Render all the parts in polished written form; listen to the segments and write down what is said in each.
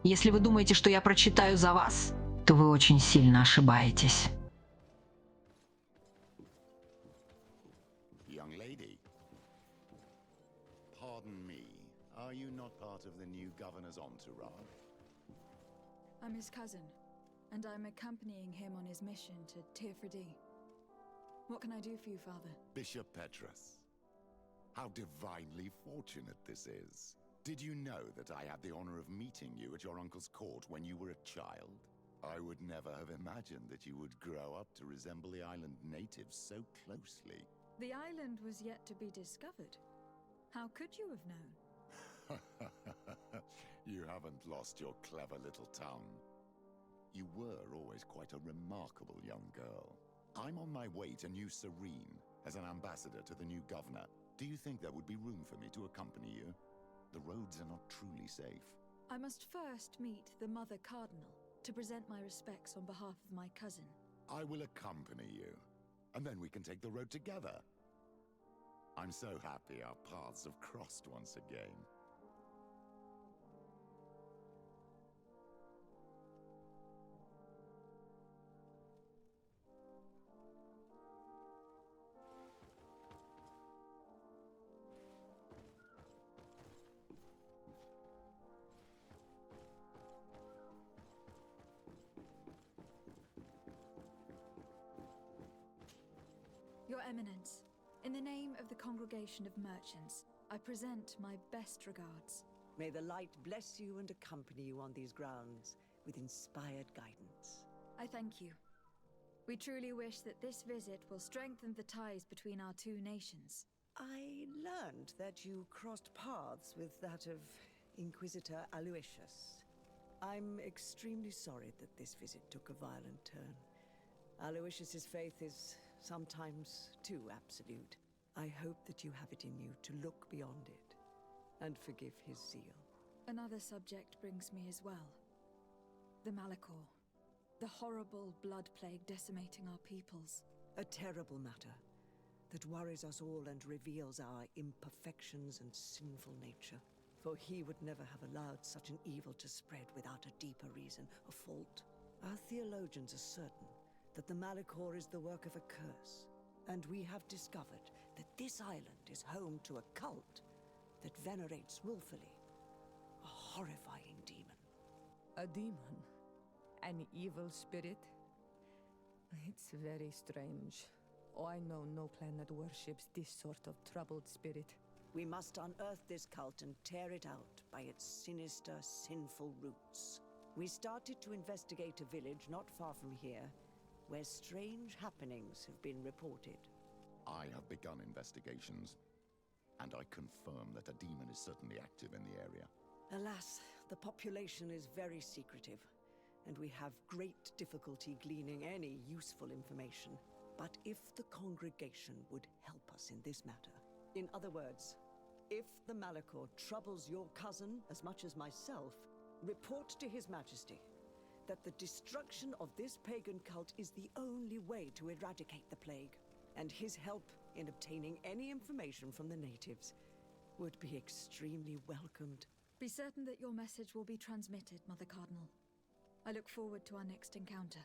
Если вы думаете, что я прочитаю за вас, то вы очень сильно ошибаетесь. Young lady, pardon me, are you not part of the new governor's entourage? I'm his cousin, and I'm accompanying him on his mission to Tirfredi. What can I do for you, Father? Bishop Petrus. How divinely fortunate this is. Did you know that I had the honor of meeting you at your uncle's court when you were a child? I would never have imagined that you would grow up to resemble the island natives so closely. The island was yet to be discovered. How could you have known? You haven't lost your clever little tongue. You were always quite a remarkable young girl. I'm on my way to New Serene as an ambassador to the new governor. Do you think there would be room for me to accompany you? The roads are not truly safe. I must first meet the Mother Cardinal to present my respects on behalf of my cousin. I will accompany you, and then we can take the road together. I'm so happy our paths have crossed once again. Your Eminence, in the name of the Congregation of Merchants, I present my best regards. May the light bless you and accompany you on these grounds with inspired guidance. I thank you. We truly wish that this visit will strengthen the ties between our two nations. I learned that you crossed paths with that of Inquisitor Aloysius. I'm extremely sorry that this visit took a violent turn. Aloysius's faith is sometimes too absolute. I hope that you have it in you to look beyond it and forgive his zeal. Another subject brings me as well. The Malachor. The horrible blood plague decimating our peoples. A terrible matter that worries us all and reveals our imperfections and sinful nature. For he would never have allowed such an evil to spread without a deeper reason, a fault. Our theologians are certain that the Malachor is the work of a curse, and we have discovered that this island is home to a cult that venerates willfully a horrifying demon. A demon? An evil spirit? It's very strange. Oh, I know no planet worships this sort of troubled spirit. We must unearth this cult and tear it out by its sinister, sinful roots. We started to investigate a village not far from here, where strange happenings have been reported. I have begun investigations, and I confirm that a demon is certainly active in the area. Alas, the population is very secretive, and we have great difficulty gleaning any useful information. But if the congregation would help us in this matter, in other words, if the Malachor troubles your cousin as much as myself, report to His Majesty that the destruction of this pagan cult is the only way to eradicate the plague, and his help in obtaining any information from the natives would be extremely welcomed. Be certain that your message will be transmitted, Mother Cardinal. I look forward to our next encounter.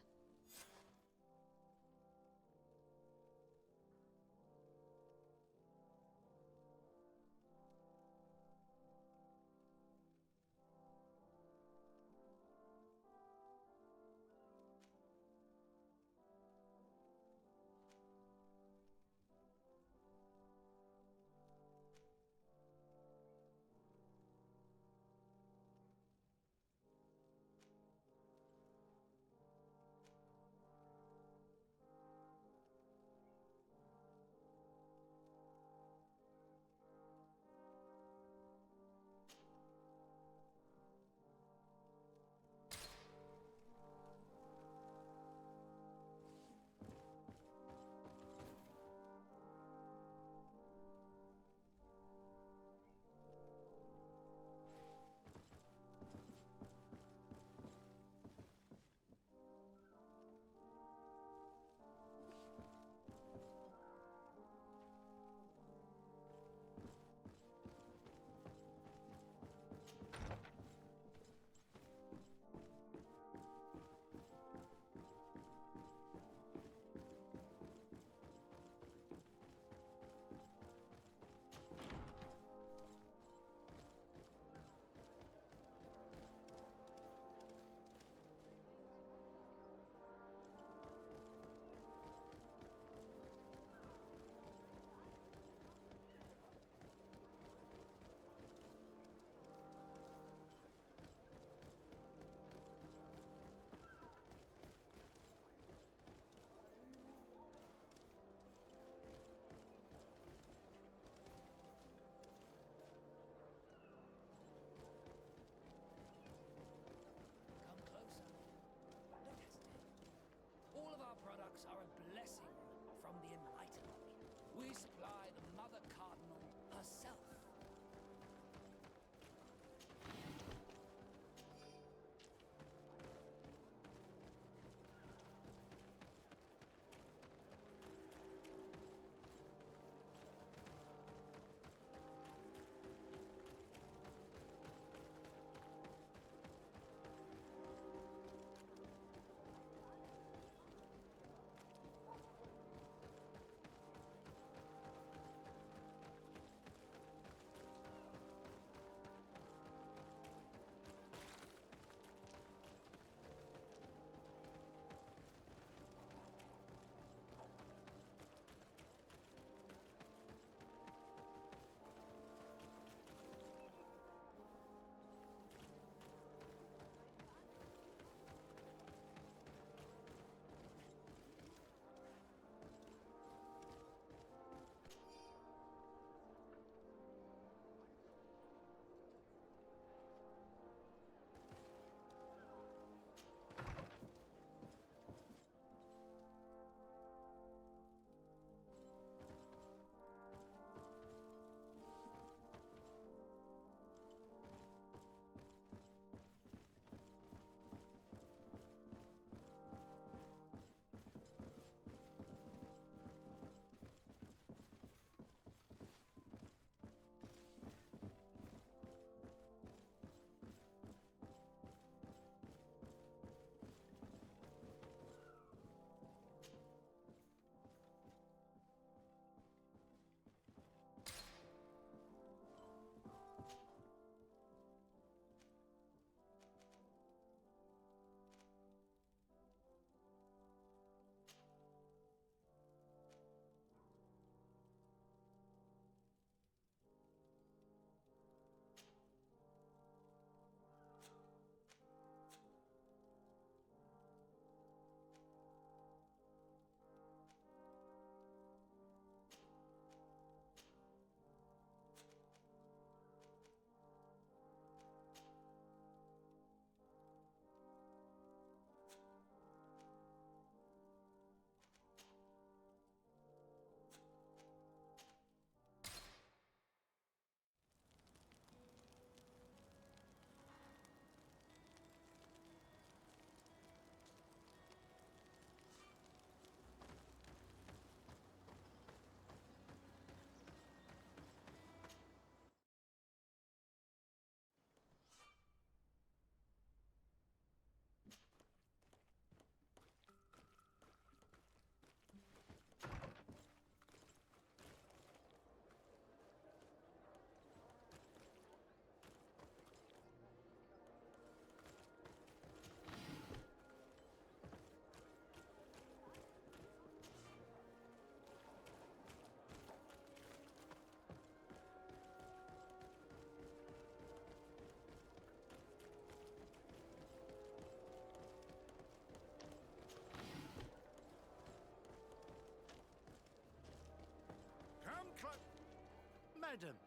Madam,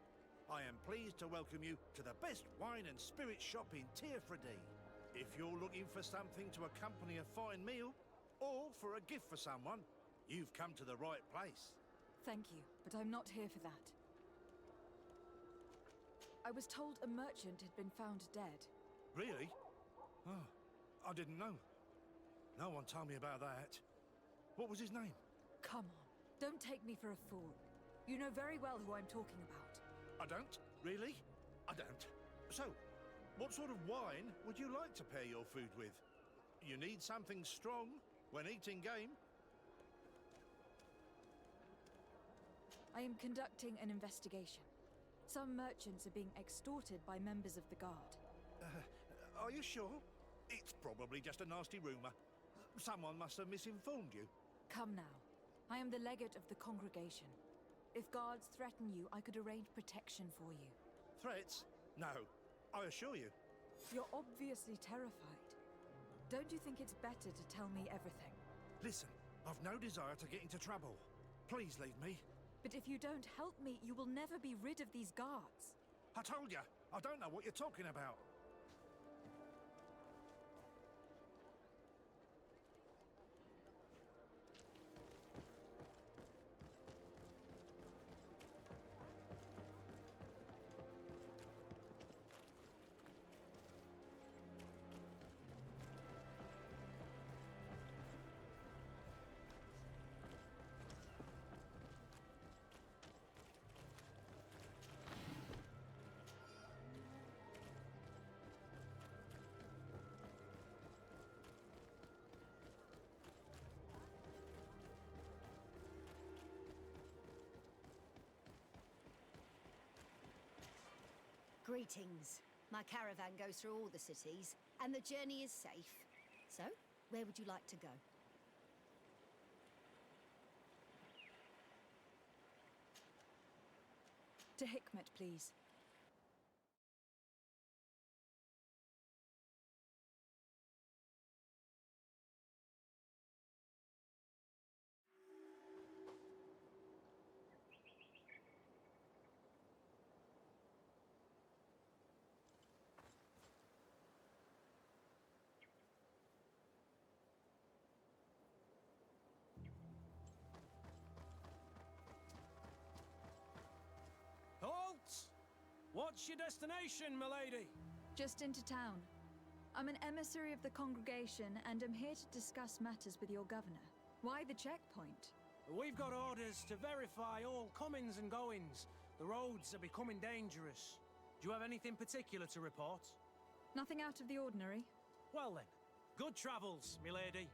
I am pleased to welcome you to the best wine and spirit shop in Tearfredy. If you're looking for something to accompany a fine meal, or for a gift for someone, you've come to the right place. Thank you, but I'm not here for that. I was told a merchant had been found dead. Really? Oh, I didn't know. No one told me about that. What was his name? Come on, don't take me for a fool. You know very well who I'm talking about. I don't? Really? I don't. So, what sort of wine would you like to pair your food with? You need something strong when eating game? I am conducting an investigation. Some merchants are being extorted by members of the guard. Are you sure? It's probably just a nasty rumor. Someone must have misinformed you. Come now. I am the legate of the congregation. If guards threaten you, I could arrange protection for you. Threats? No, I assure you. You're obviously terrified. Don't you think it's better to tell me everything? Listen, I've no desire to get into trouble. Please leave me. But if you don't help me, you will never be rid of these guards. I told you, I don't know what you're talking about. Greetings. My caravan goes through all the cities, and the journey is safe. So, where would you like to go? To Hikmet, please. Halt! What's your destination, milady? Just into town. I'm an emissary of the congregation and am here to discuss matters with your governor. Why the checkpoint? We've got orders to verify all comings and goings. The roads are becoming dangerous. Do you have anything particular to report? Nothing out of the ordinary. Well then, good travels, milady.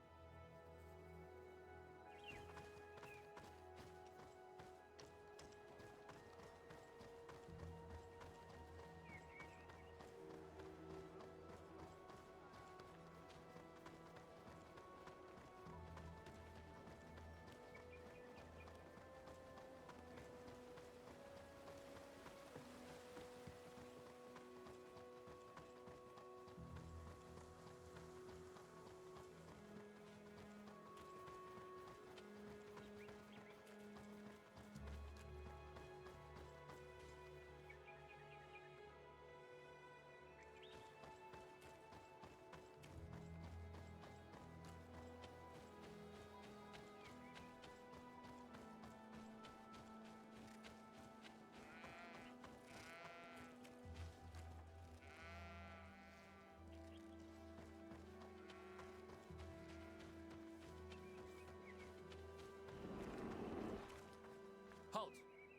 Halt!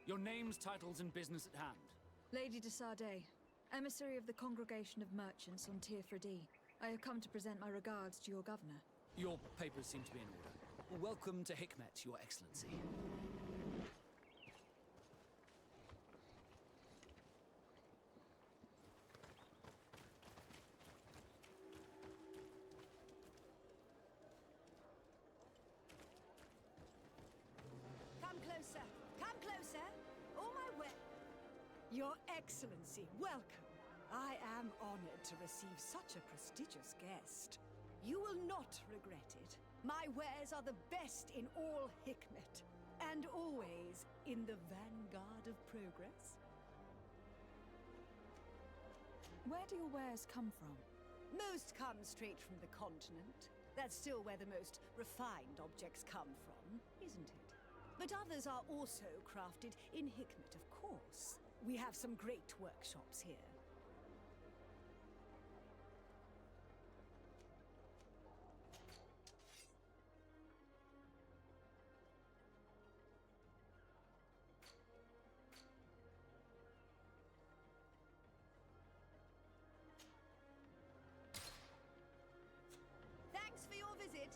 Your names, titles, and business at hand. Lady de Sardet, emissary of the congregation of merchants on Tearfredy. I have come to present my regards to your governor. Your papers seem to be in order. Welcome to Hikmet, Your Excellency. Come closer! Come closer! All my way! Your Excellency, welcome. I am honored to receive such a prestigious guest. You will not regret it. My wares are the best in all Hikmet. And always in the vanguard of progress. Where do your wares come from? Most come straight from the continent. That's still where the most refined objects come from, isn't it? But others are also crafted in Hikmet, of course. We have some great workshops here. Thanks for your visit.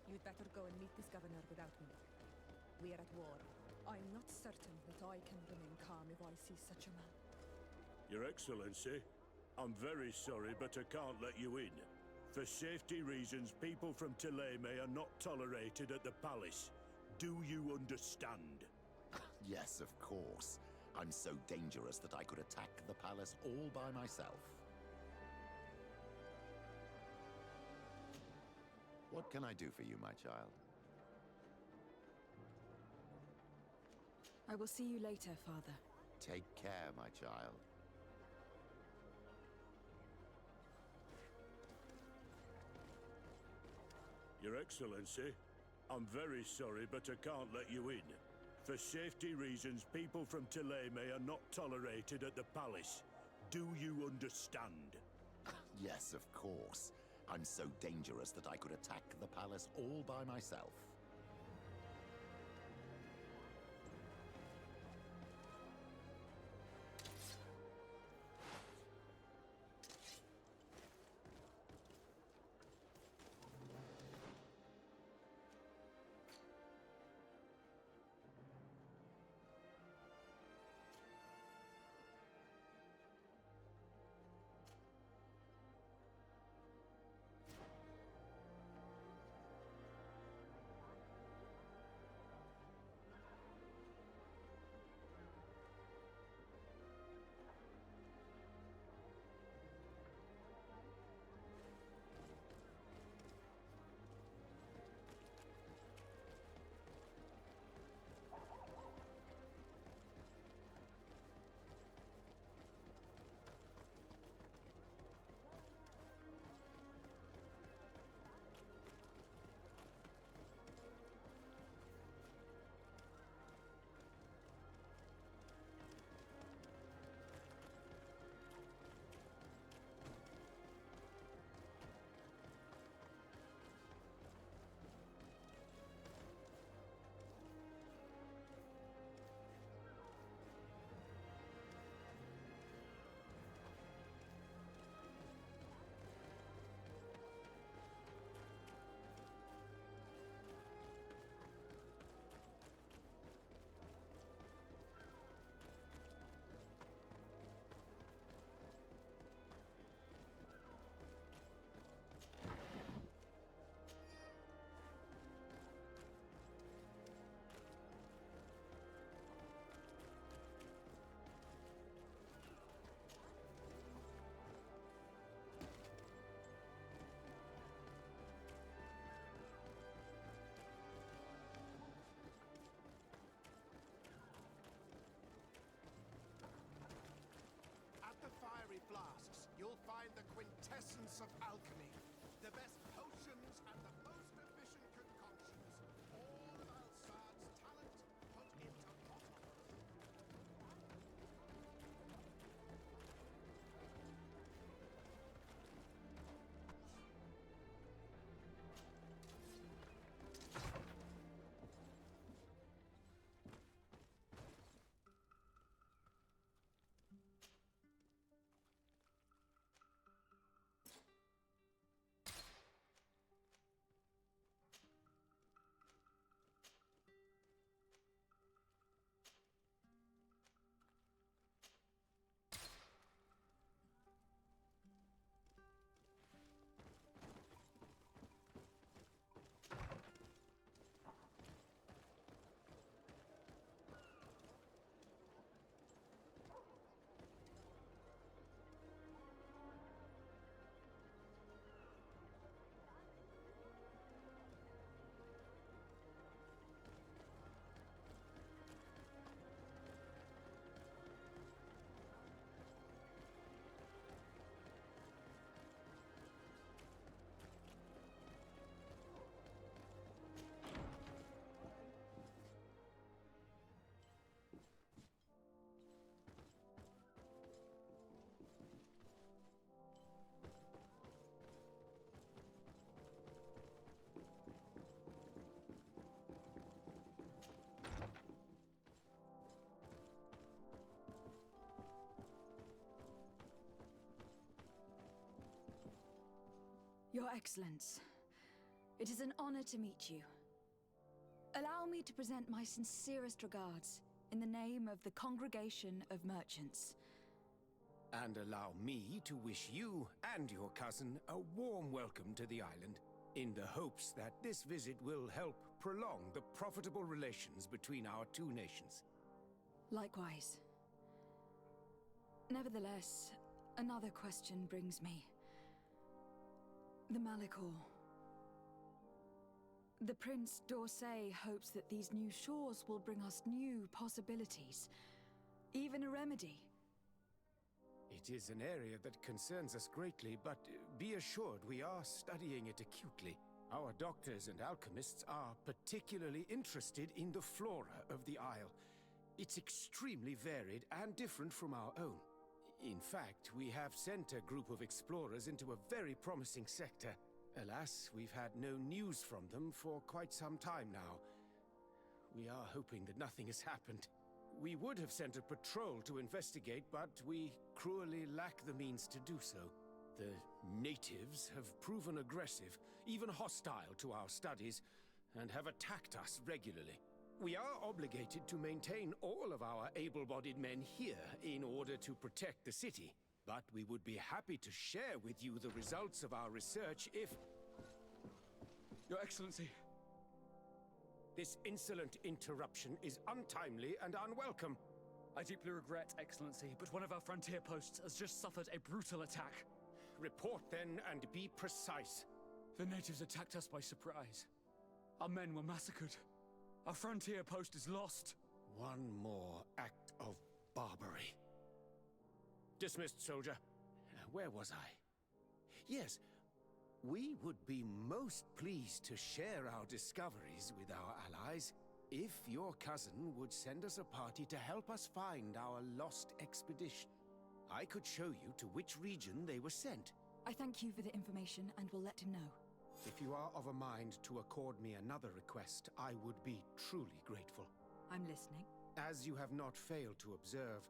You'd better go and meet this governor without me. We are at war. I'm not certain that I can remain calm if I see such a man. Your Excellency, I'm very sorry, but I can't let you in. For safety reasons, people from Thélème are not tolerated at the palace. Do you understand? Yes, of course. I'm so dangerous that I could attack the palace all by myself. What can I do for you, my child? I will see you later, Father. Take care, my child. Your Excellency, I'm very sorry, but I can't let you in. For safety reasons, people from Thélème are not tolerated at the palace. Do you understand? Yes, of course. I'm so dangerous that I could attack the palace all by myself. Your Excellence, it is an honor to meet you. Allow me to present my sincerest regards in the name of the Congregation of Merchants. And allow me to wish you and your cousin a warm welcome to the island, in the hopes that this visit will help prolong the profitable relations between our two nations. Likewise. Nevertheless, another question brings me. The Malachor. The Prince d'Orsay hopes that these new shores will bring us new possibilities, even a remedy. It is an area that concerns us greatly, but be assured we are studying it acutely. Our doctors and alchemists are particularly interested in the flora of the Isle. It's extremely varied and different from our own. In fact, we have sent a group of explorers into a very promising sector. Alas, we've had no news from them for quite some time now. We are hoping that nothing has happened. We would have sent a patrol to investigate, but we cruelly lack the means to do so. The natives have proven aggressive, even hostile to our studies, and have attacked us regularly. We are obligated to maintain all of our able-bodied men here in order to protect the city. But we would be happy to share with you the results of our research if... Your Excellency. This insolent interruption is untimely and unwelcome. I deeply regret, Excellency, but one of our frontier posts has just suffered a brutal attack. Report then, and be precise. The natives attacked us by surprise. Our men were massacred. Our frontier post is lost. One more act of barbarity. Dismissed, soldier. Where was I? Yes, we would be most pleased to share our discoveries with our allies if your cousin would send us a party to help us find our lost expedition. I could show you to which region they were sent. I thank you for the information and will let him know. If you are of a mind to accord me another request, I would be truly grateful. I'm listening. As you have not failed to observe,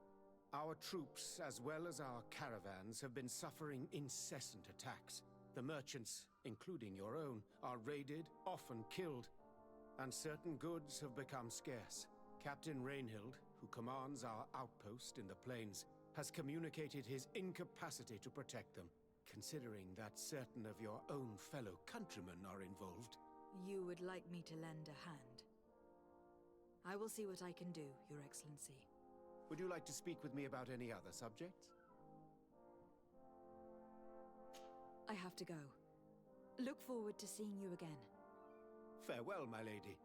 our troops, as well as our caravans, have been suffering incessant attacks. The merchants, including your own, are raided, often killed, and certain goods have become scarce. Captain Rainhild, who commands our outpost in the plains, has communicated his incapacity to protect them, considering that certain of your own fellow countrymen are involved. You would like me to lend a hand? I will see what I can do, Your Excellency. Would you like to speak with me about any other subjects? I have to go. Look forward to seeing you again. Farewell, my lady.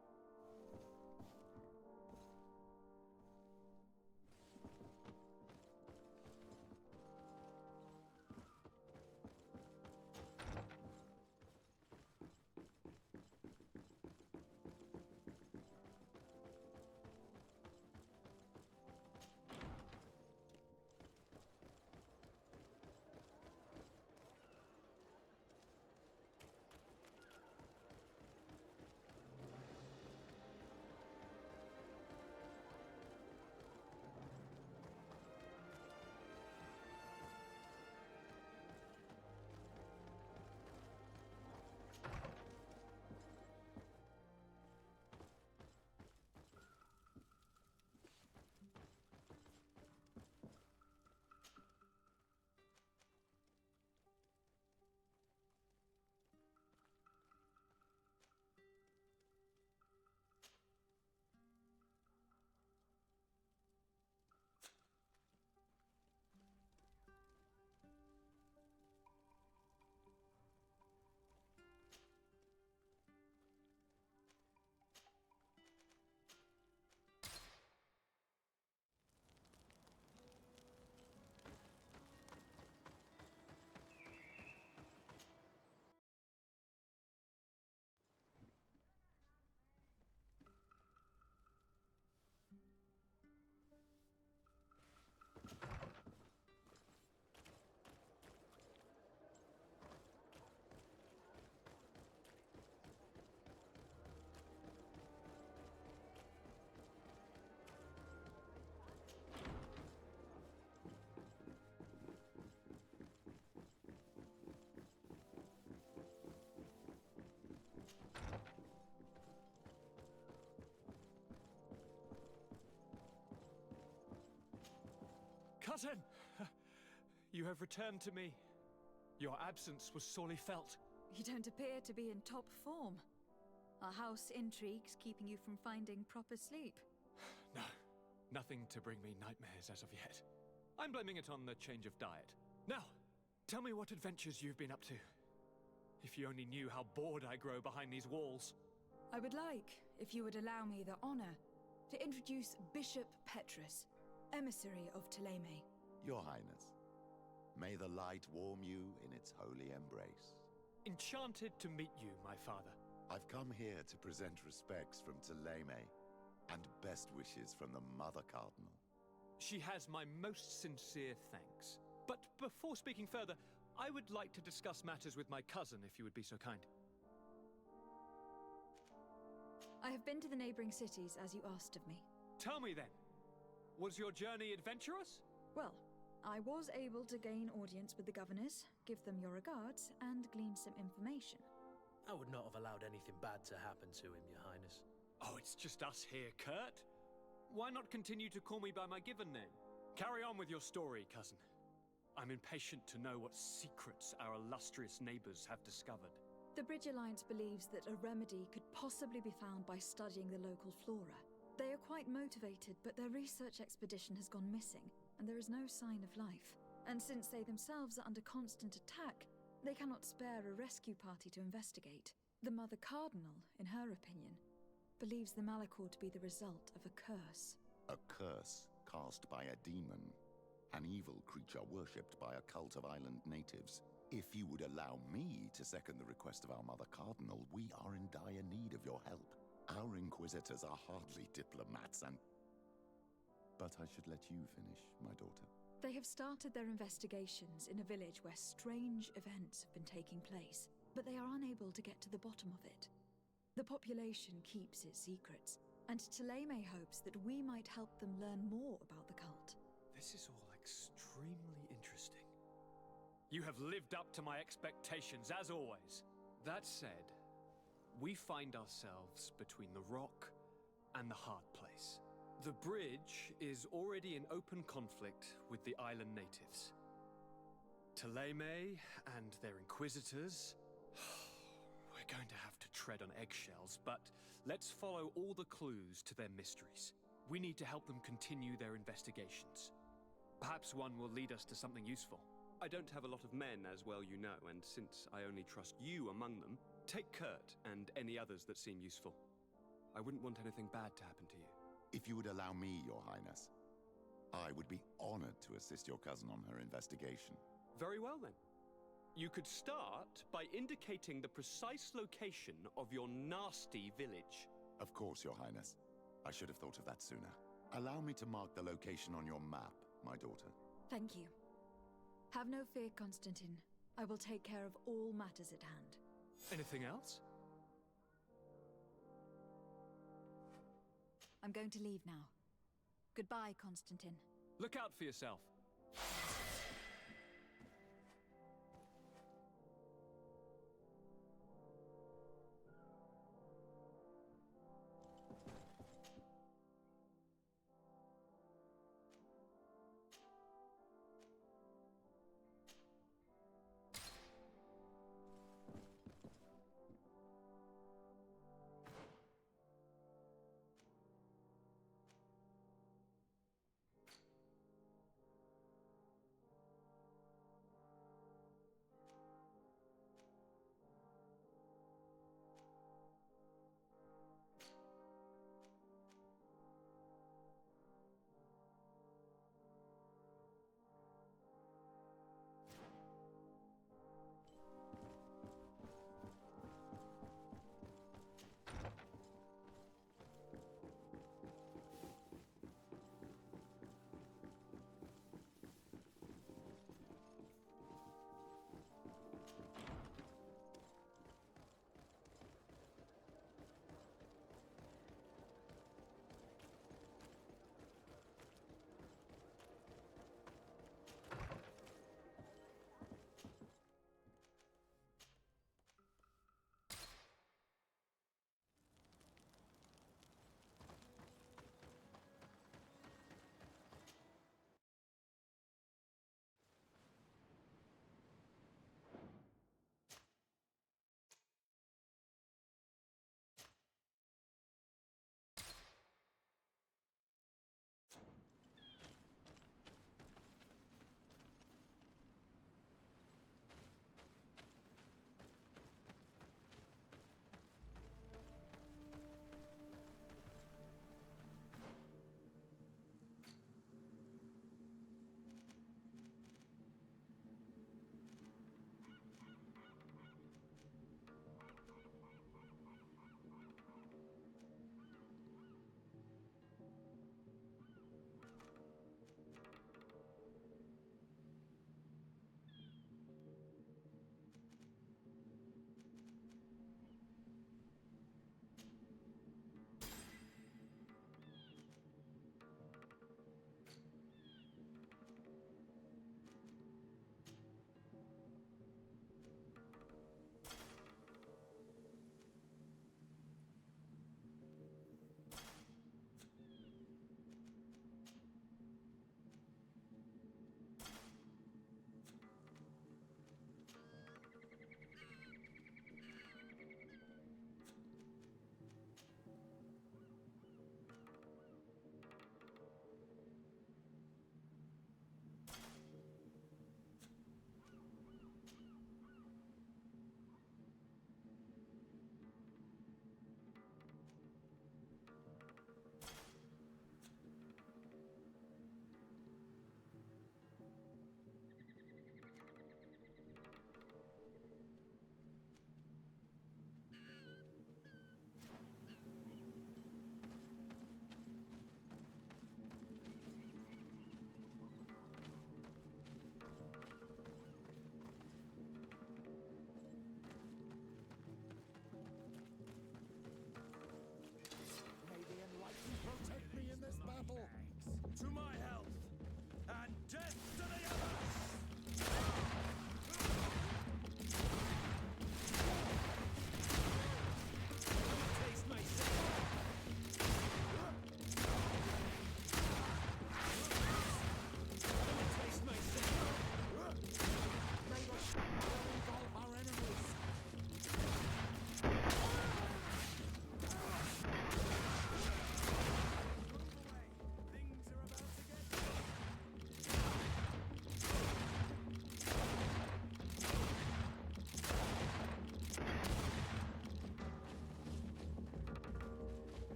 Cousin! You have returned to me. Your absence was sorely felt. You don't appear to be in top form. Are house intrigues keeping you from finding proper sleep? No, nothing to bring me nightmares as of yet. I'm blaming it on the change of diet. Now, tell me what adventures you've been up to. If you only knew how bored I grow behind these walls. I would like, if you would allow me the honor, to introduce Bishop Petrus, emissary of Ptolemy. Your Highness, may the light warm you in its holy embrace. Enchanted to meet you, my father. I've come here to present respects from Ptolemy, and best wishes from the Mother Cardinal. She has my most sincere thanks. But before speaking further, I would like to discuss matters with my cousin, if you would be so kind. I have been to the neighboring cities, as you asked of me. Tell me then, was your journey adventurous? Well, I was able to gain audience with the governors, give them your regards, and glean some information. I would not have allowed anything bad to happen to him, Your Highness. Oh, it's just us here, Kurt. Why not continue to call me by my given name? Carry on with your story, cousin. I'm impatient to know what secrets our illustrious neighbors have discovered. The Bridge Alliance believes that a remedy could possibly be found by studying the local flora. They are quite motivated, but their research expedition has gone missing, and there is no sign of life. And since they themselves are under constant attack, they cannot spare a rescue party to investigate. The Mother Cardinal, in her opinion, believes the Malachor to be the result of a curse. A curse cast by a demon. An evil creature worshipped by a cult of island natives. If you would allow me to second the request of our Mother Cardinal, we are in dire need of your help. Our inquisitors are hardly diplomats and... But I should let you finish, my daughter. They have started their investigations in a village where strange events have been taking place, but they are unable to get to the bottom of it. The population keeps its secrets, and Ptolemy hopes that we might help them learn more about the cult. This is all extremely interesting. You have lived up to my expectations, as always. That said, we find ourselves between the rock and the hard place. The bridge is already in open conflict with the island natives. Ptolemy and their inquisitors... We're going to have to tread on eggshells, but let's follow all the clues to their mysteries. We need to help them continue their investigations. Perhaps one will lead us to something useful. I don't have a lot of men, as well you know, and since I only trust you among them, take Kurt and any others that seem useful. I wouldn't want anything bad to happen to you. If you would allow me, Your Highness, I would be honored to assist your cousin on her investigation. Very well, then. You could start by indicating the precise location of your nasty village. Of course, Your Highness. I should have thought of that sooner. Allow me to mark the location on your map, my daughter. Thank you. Have no fear, Constantine. I will take care of all matters at hand. Anything else? I'm going to leave now. Goodbye, Constantine. Look out for yourself.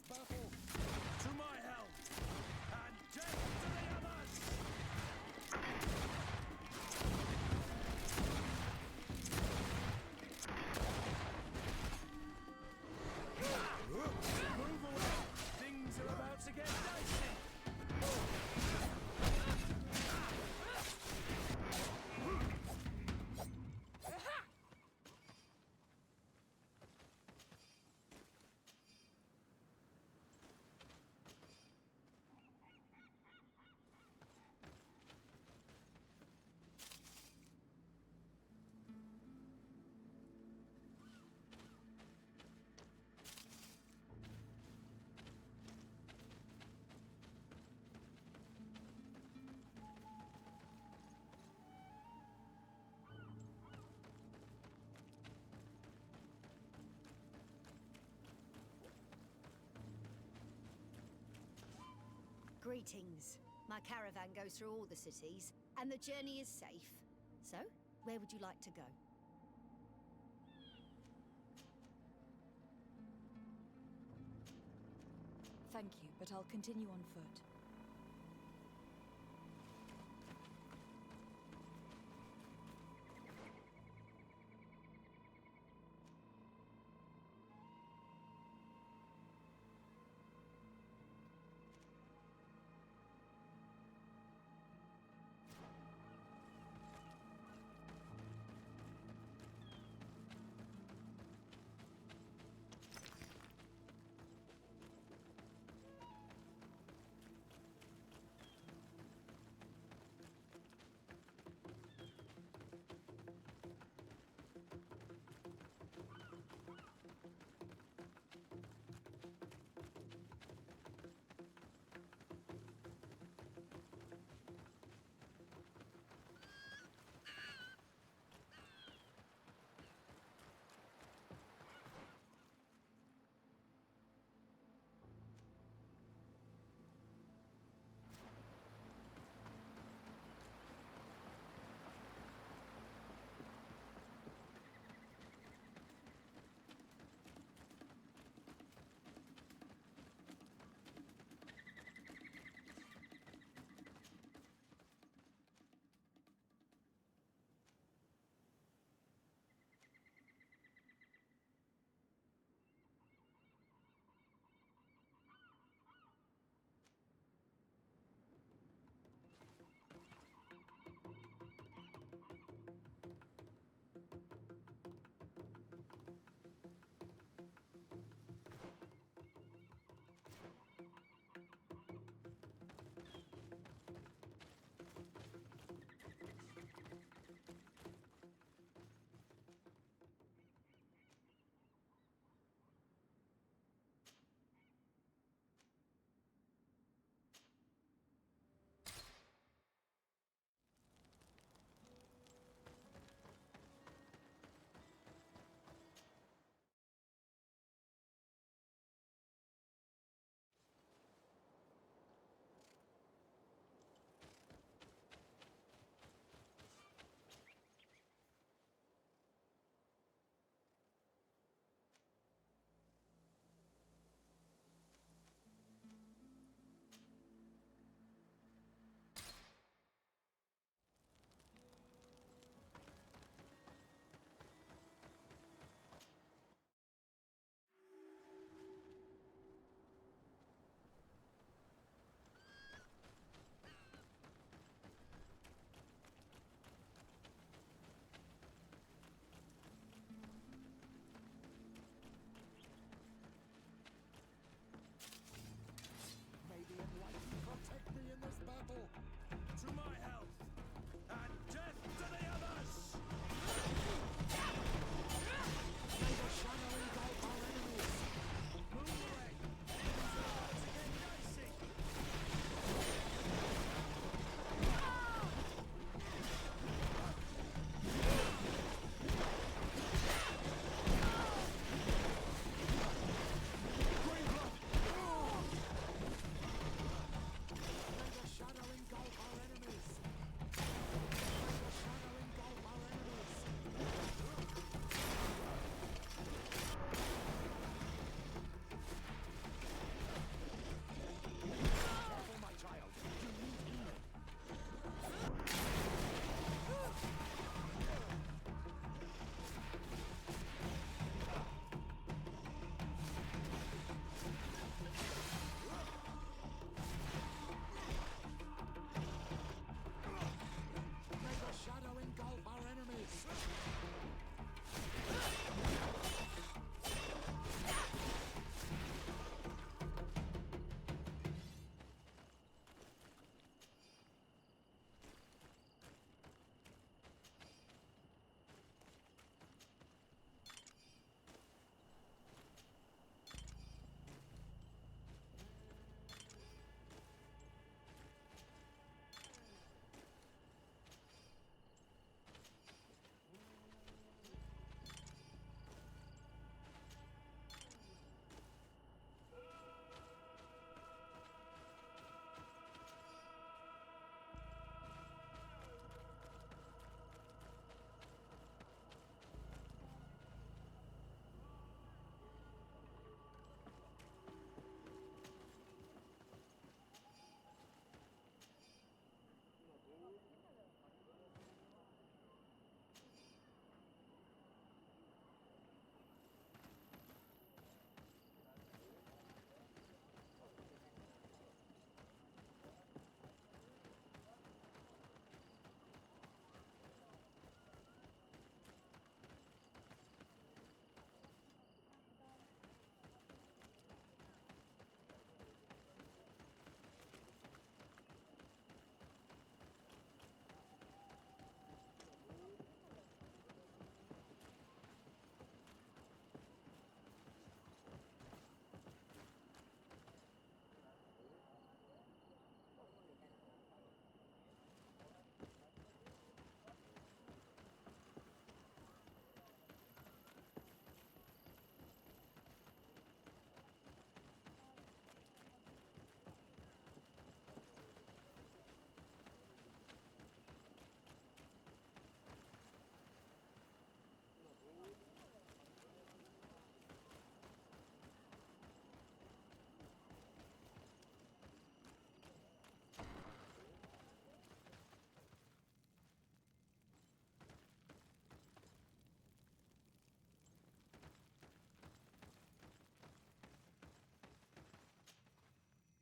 battle. To my helm, and death to the others! Move away! Things are about to get dicey! Greetings. My caravan goes through all the cities, and the journey is safe. So, where would you like to go? Thank you, but I'll continue on foot.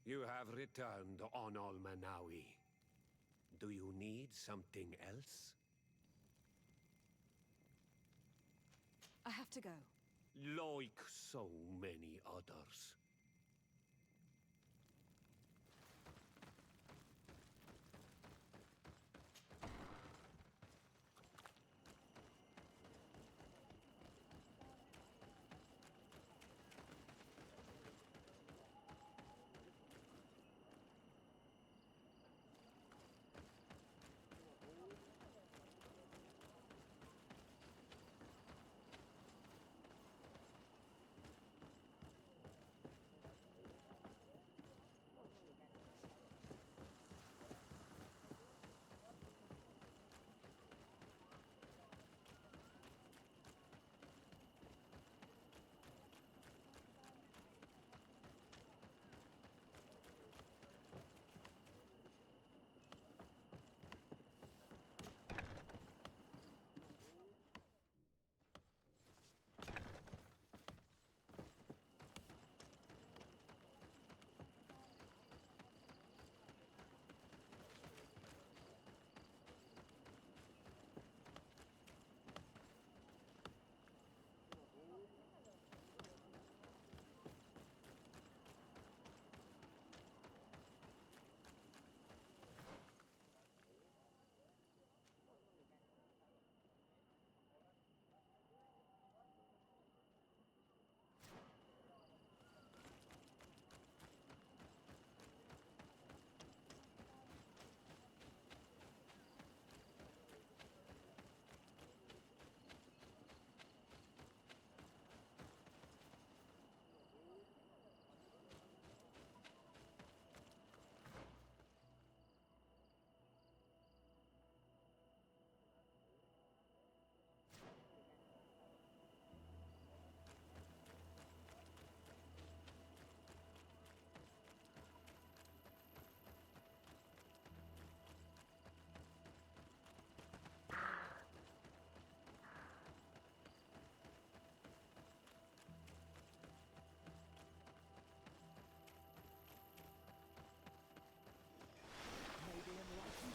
You have returned on Almanawi. Do you need something else? I have to go. Like so many others.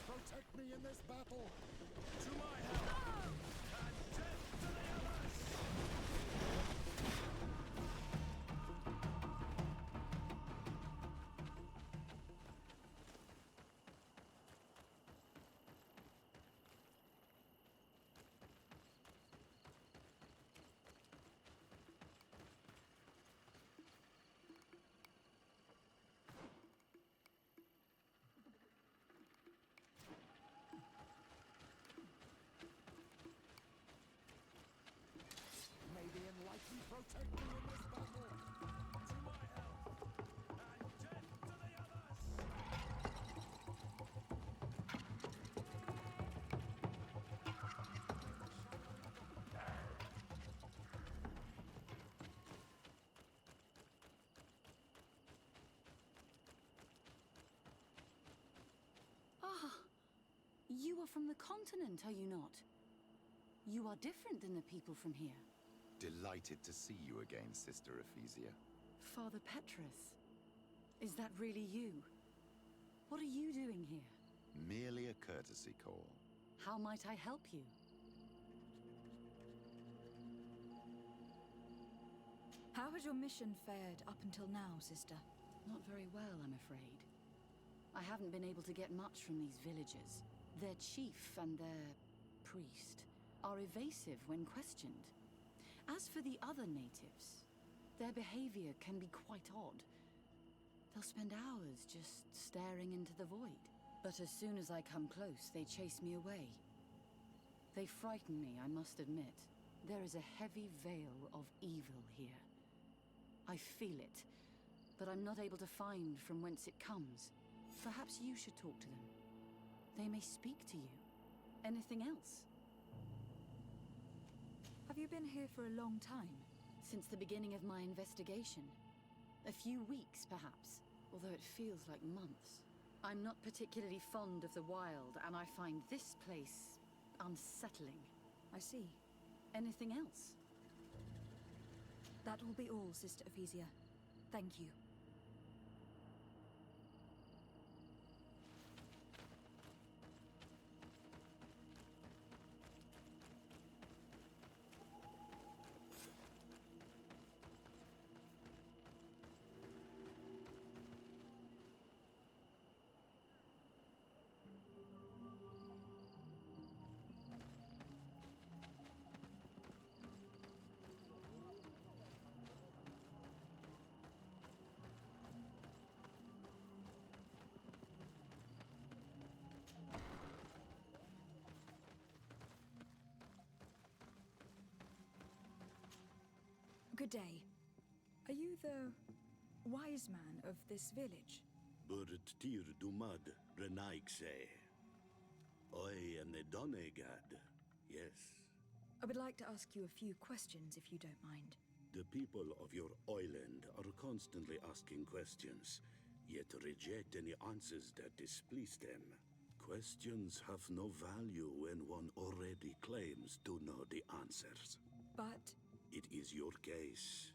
Protect me in this battle! To my help! And death to the others! May the enlightened protect me in this battle! To my help! And death to the others! Ah, you are from the continent, are you not? You are different than the people from here. Delighted to see you again, Sister Ephesia. Father Petrus, is that really you? What are you doing here? Merely a courtesy call. How might I help you? How has your mission fared up until now, sister? Not very well, I'm afraid. I haven't been able to get much from these villagers. Their chief and their priest are evasive when questioned. As for the other natives, their behavior can be quite odd. They'll spend hours just staring into the void. But as soon as I come close, they chase me away. They frighten me, I must admit. There is a heavy veil of evil here. I feel it, but I'm not able to find from whence it comes. Perhaps you should talk to them. They may speak to you. Anything else? Have you been here for a long time? Since the beginning of my investigation. A few weeks, perhaps, although it feels like months. I'm not particularly fond of the wild, and I find this place unsettling. I see. Anything else? That will be all, Sister Ephesia. Thank you. Good day. Are you the wise man of this village? Tir dumad renaikse. I am the Donegad. Yes. I would like to ask you a few questions, if you don't mind. The people of your island are constantly asking questions, yet reject any answers that displease them. Questions have no value when one already claims to know the answers. But... It is your case.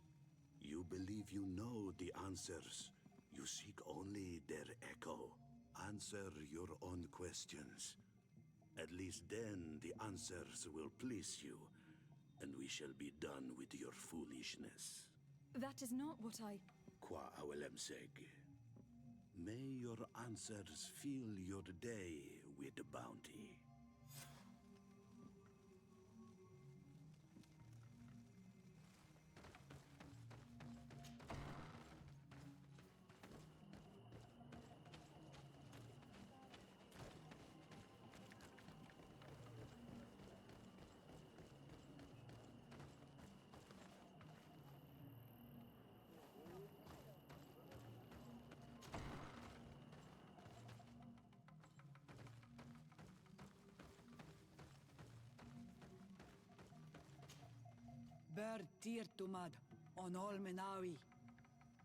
You believe you know the answers. You seek only their echo. Answer your own questions. At least then the answers will please you, and we shall be done with your foolishness. that is not what I... Qua awelemseg. May your answers fill your day with bounty. Tir tumad on Olmenawi.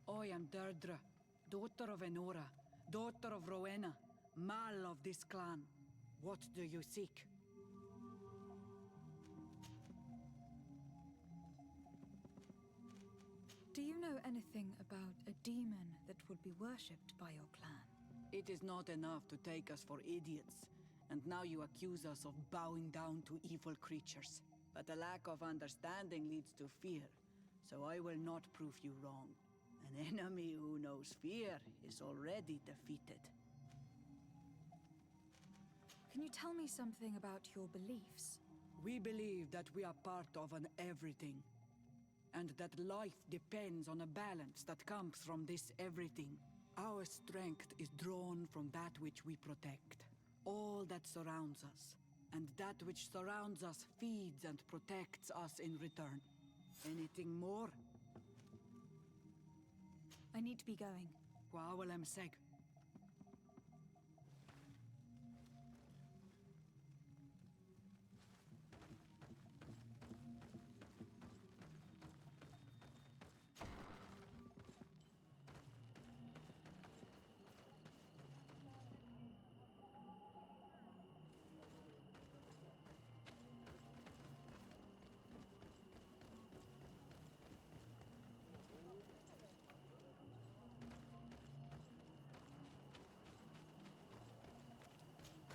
I am Deirdre, daughter of Enora, daughter of Rowena, Mal of this clan. What do you seek? Do you know anything about a demon that would be worshipped by your clan? It is not enough to take us for idiots, and now you accuse us of bowing down to evil creatures. But a lack of understanding leads to fear, so I will not prove you wrong. An enemy who knows fear is already defeated. Can you tell me something about your beliefs? We believe that we are part of an everything, and that life depends on a balance that comes from this everything. Our strength is drawn from that which we protect, all that surrounds us. And that which surrounds us feeds and protects us in return. Anything more? I need to be going. Kwawalem seg.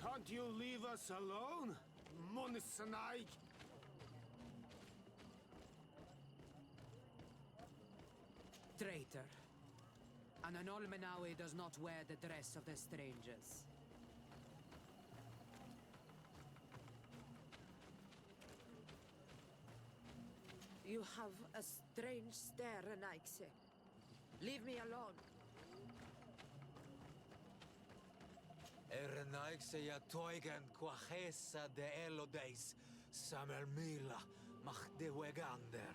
Can't you leave us alone, Monisanaik? Traitor. An Olmenawi does not wear the dress of the strangers. You have a strange stare, Renaikse. Leave me alone. Renaikse ja toigen quachesa de elodeis, samermila, mach de wegander.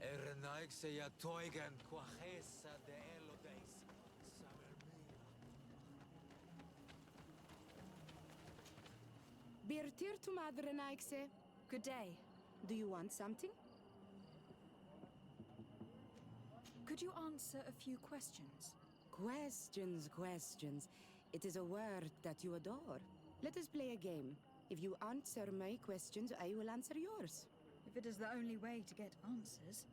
Renaikse ja toigen quachesa de elodeis, samermila. Birtir to Madre Renaikse. Good day. Do you want something? Could you answer a few questions? Questions. It is a word that you adore. Let us play a game. If you answer my questions, I will answer yours. If it is the only way to get answers,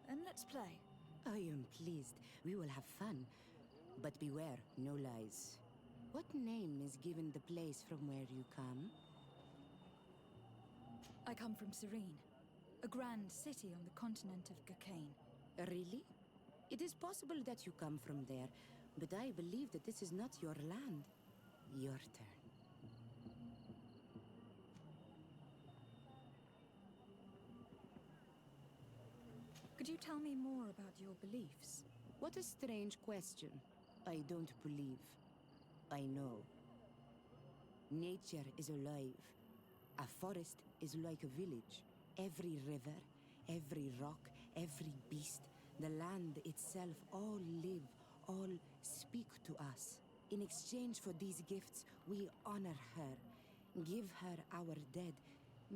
then let's play. I am pleased. We will have fun. But beware, no lies. What name is given the place from where you come? I come from Serene, a grand city on the continent of Gakane. Really? It is possible that you come from there, but I believe that this is not your land. Your turn. Could you tell me more about your beliefs? What a strange question. I don't believe. I know. Nature is alive. A forest is like a village. Every river, every rock, every beast, the land itself, all live, all speak to us. In exchange for these gifts, we honor her, give her our dead.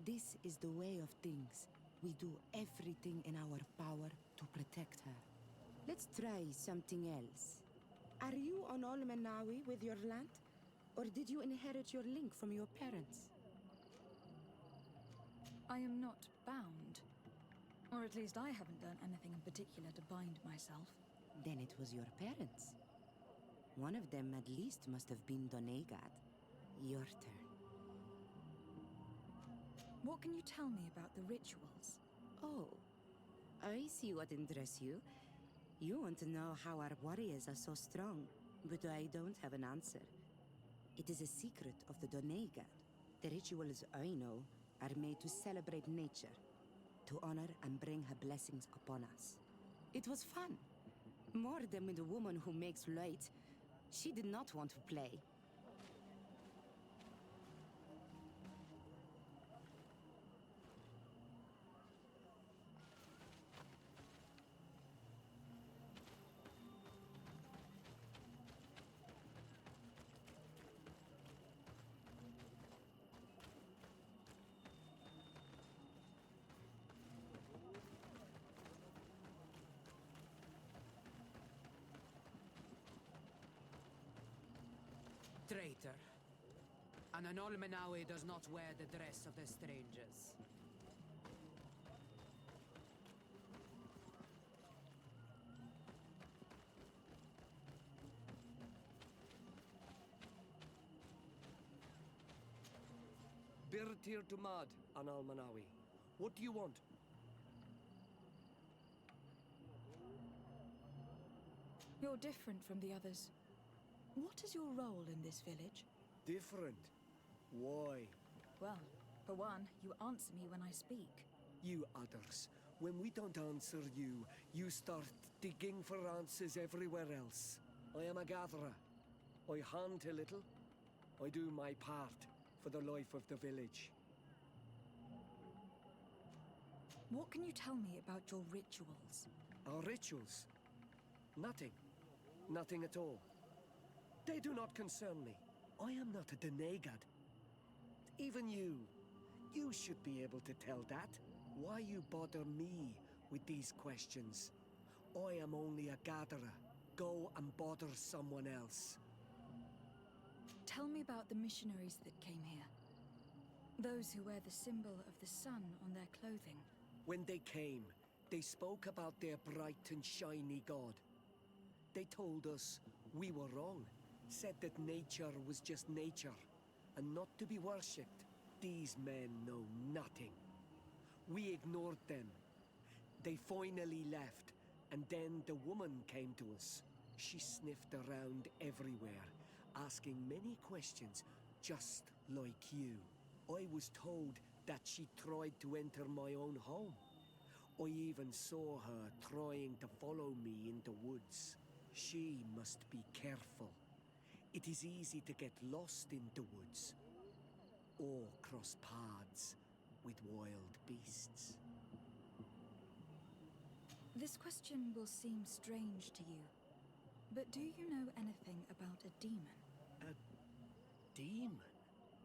This is the way of things. We do everything in our power to protect her. Let's try something else. Are you on Olmenawi with your land? Or did you inherit your link from your parents? I am not bound. Or at least I haven't done anything in particular to bind myself. Then it was your parents. One of them at least must have been Donegad. Your turn. What can you tell me about the rituals? Oh, I see what interests you. You want to know how our warriors are so strong, but I don't have an answer. It is a secret of the Donegad. The rituals I know are made to celebrate nature, to honor and bring her blessings upon us. It was fun. More than with the woman who makes light. She did not want to play. Traitor. An Olmenawi does not wear the dress of the strangers. Birtir Dumad, an Almanawi. What do you want? You're different from the others. What is your role in this village? Different? Why? Well, for one, you answer me when I speak. You others, when we don't answer you, you start digging for answers everywhere else. I am a gatherer. I hunt a little. I do my part for the life of the village. What can you tell me about your rituals? Our rituals? Nothing. Nothing at all. They do not concern me. I am not a Donegad. Even you should be able to tell that. Why you bother me with these questions? I am only a gatherer. Go and bother someone else. Tell me about the missionaries that came here. Those who wear the symbol of the sun on their clothing. When they came, they spoke about their bright and shiny god. They told us we were wrong. Said that nature was just nature, and not to be worshipped. These men know nothing. We ignored them. They finally left, and then the woman came to us. She sniffed around everywhere, asking many questions, just like you. I was told that she tried to enter my own home. I even saw her trying to follow me in the woods. She must be careful. It is easy to get lost in the woods, or cross paths with wild beasts. This question will seem strange to you, but do you know anything about a demon? A demon?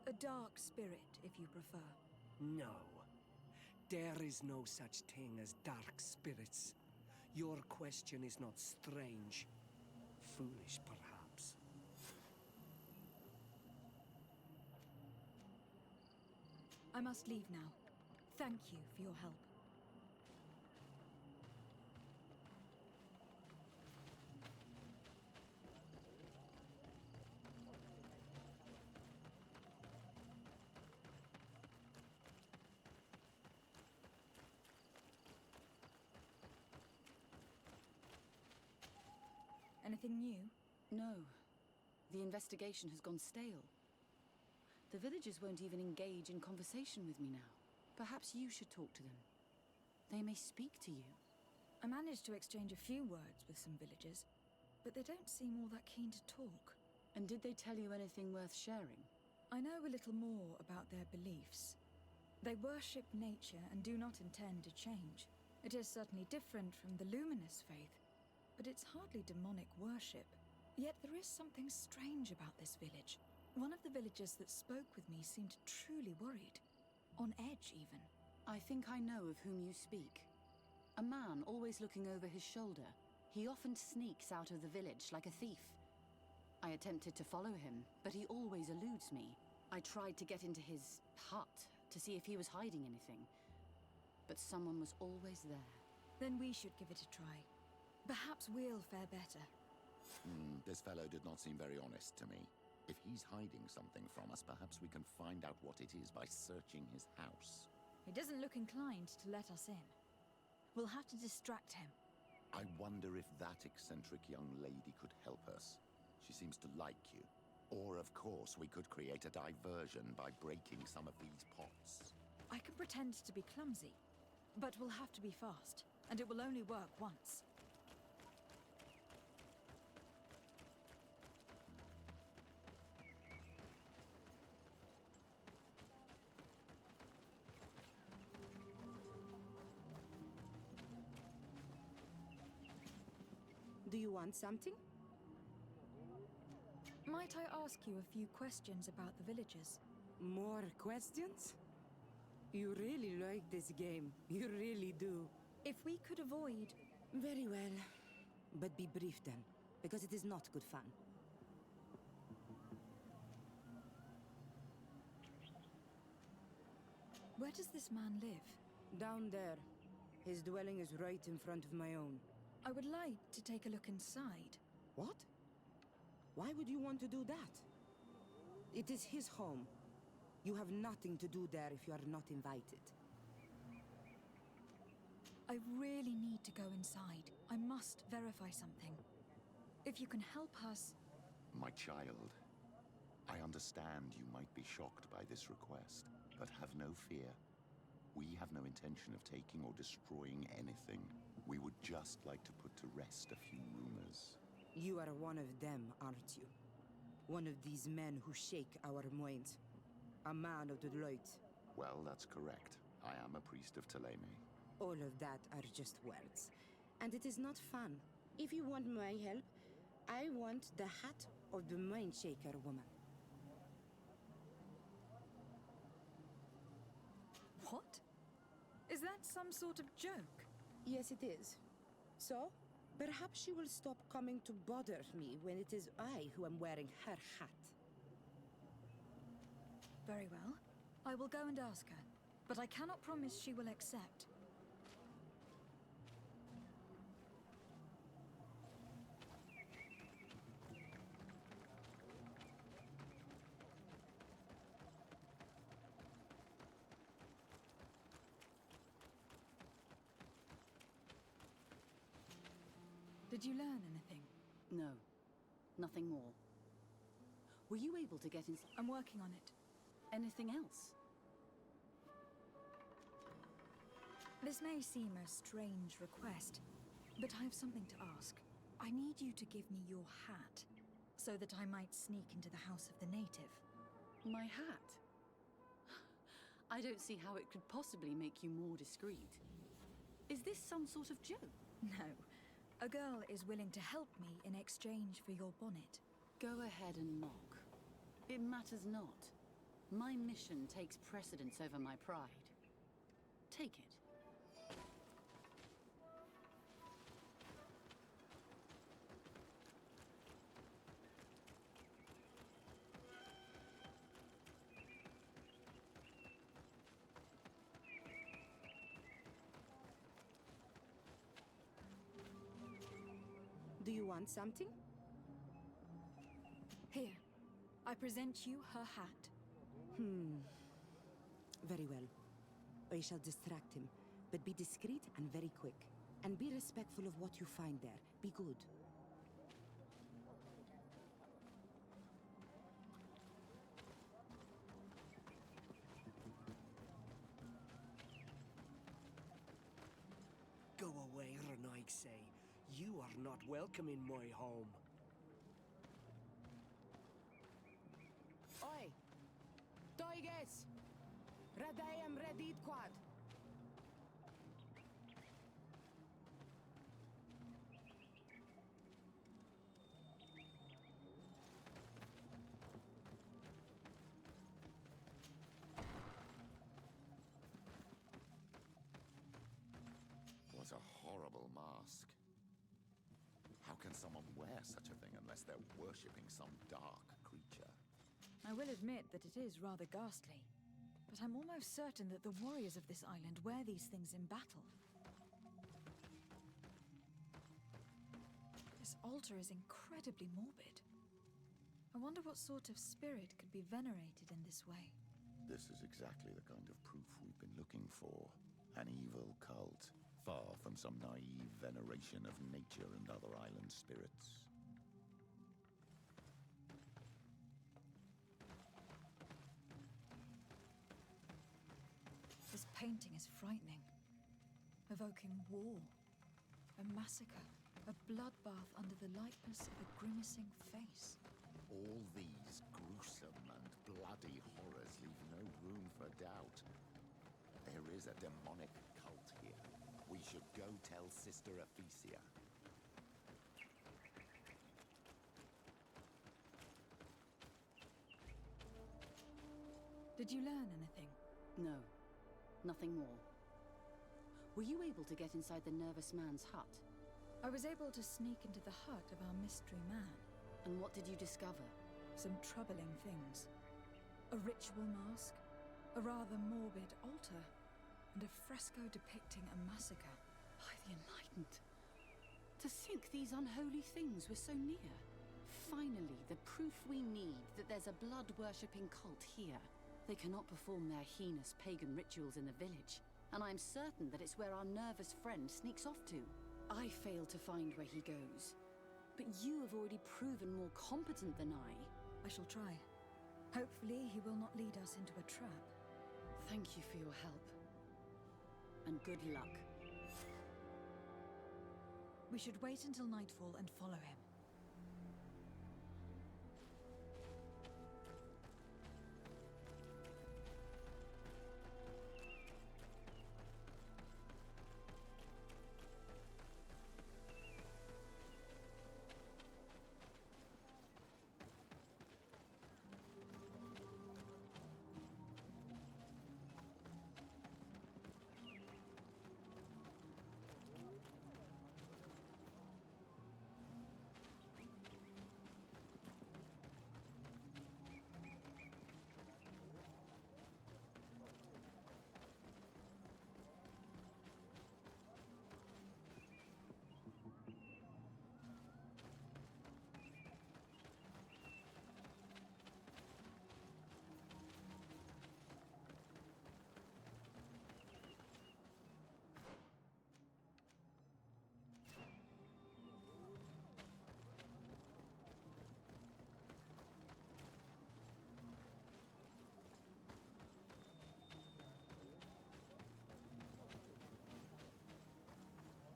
A dark spirit, if you prefer. No. There is no such thing as dark spirits. Your question is not strange. Foolish, perhaps. I must leave now. Thank you for your help. Anything new? No. The investigation has gone stale. The villagers won't even engage in conversation with me now. Perhaps you should talk to them. They may speak to you. I managed to exchange a few words with some villagers, but they don't seem all that keen to talk. And did they tell you anything worth sharing? I know a little more about their beliefs. They worship nature and do not intend to change. It is certainly different from the luminous faith, but it's hardly demonic worship. Yet there is something strange about this village. One of the villagers that spoke with me seemed truly worried. On edge, even. I think I know of whom you speak. A man always looking over his shoulder. He often sneaks out of the village like a thief. I attempted to follow him, but he always eludes me. I tried to get into his hut to see if he was hiding anything, but someone was always there. Then we should give it a try. Perhaps we'll fare better. This fellow did not seem very honest to me. If he's hiding something from us, perhaps we can find out what it is by searching his house. He doesn't look inclined to let us in. We'll have to distract him. I wonder if that eccentric young lady could help us. She seems to like you. Or, of course, we could create a diversion by breaking some of these pots. I can pretend to be clumsy, but we'll have to be fast, and it will only work once. Do you want something? Might I ask you a few questions about the villagers? More questions? You really like this game. You really do. If we could avoid... Very well. But be brief then, because it is not good fun. Where does this man live? Down there. His dwelling is right in front of my own. I would like to take a look inside. What? Why would you want to do that? It is his home. You have nothing to do there if you are not invited. I really need to go inside. I must verify something. If you can help us... My child, I understand you might be shocked by this request, but have no fear. We have no intention of taking or destroying anything. We would just like to put to rest a few rumors. You are one of them, aren't you? One of these men who shake our minds. A man of the light. Well, that's correct. I am a priest of Teleme. All of that are just words. And it is not fun. If you want my help, I want the hat of the mind shaker woman. What? Is that some sort of joke? Yes, it is. So, perhaps she will stop coming to bother me when it is I who am wearing her hat. Very well. I will go and ask her, but I cannot promise she will accept. Did you learn anything? No. Nothing more. Were you able to get inside? I'm working on it. Anything else? This may seem a strange request, but I have something to ask. I need you to give me your hat, so that I might sneak into the house of the native. My hat? I don't see how it could possibly make you more discreet. Is this some sort of joke? No. A girl is willing to help me in exchange for your bonnet. Go ahead and knock. It matters not. My mission takes precedence over my pride. Take it. Do you want something? Here. I present you her hat. Very well. I shall distract him, but be discreet and very quick. And be respectful of what you find there. Be good. You are not welcome in my home. Oi! Toiges! Radayam Radid Quad! What a horrible mask. How can someone wear such a thing unless they're worshipping some dark creature? I will admit that it is rather ghastly, but I'm almost certain that the warriors of this island wear these things in battle. This altar is incredibly morbid. I wonder what sort of spirit could be venerated in this way. This is exactly the kind of proof we've been looking for. An evil cult, far from some naive veneration of nature and other island spirits. This painting is frightening, evoking war, a massacre, a bloodbath under the likeness of a grimacing face. All these gruesome and bloody horrors leave no room for doubt. There is a demonic cult here. We should go tell Sister Ephesia. Did you learn anything? No. Nothing more. Were you able to get inside the nervous man's hut? I was able to sneak into the hut of our mystery man. And what did you discover? Some troubling things. A ritual mask, a rather morbid altar, and a fresco depicting a massacre. By the Enlightened. To think these unholy things were so near. Finally, the proof we need that there's a blood-worshipping cult here. They cannot perform their heinous pagan rituals in the village, and I'm certain that it's where our nervous friend sneaks off to. I failed to find where he goes, but you have already proven more competent than I. I shall try. Hopefully he will not lead us into a trap. Thank you for your help. And good luck. We should wait until nightfall and follow him.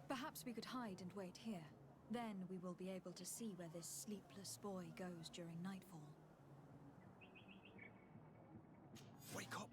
Perhaps we could hide and wait here. Then we will be able to see where this sleepless boy goes during nightfall. Wake up!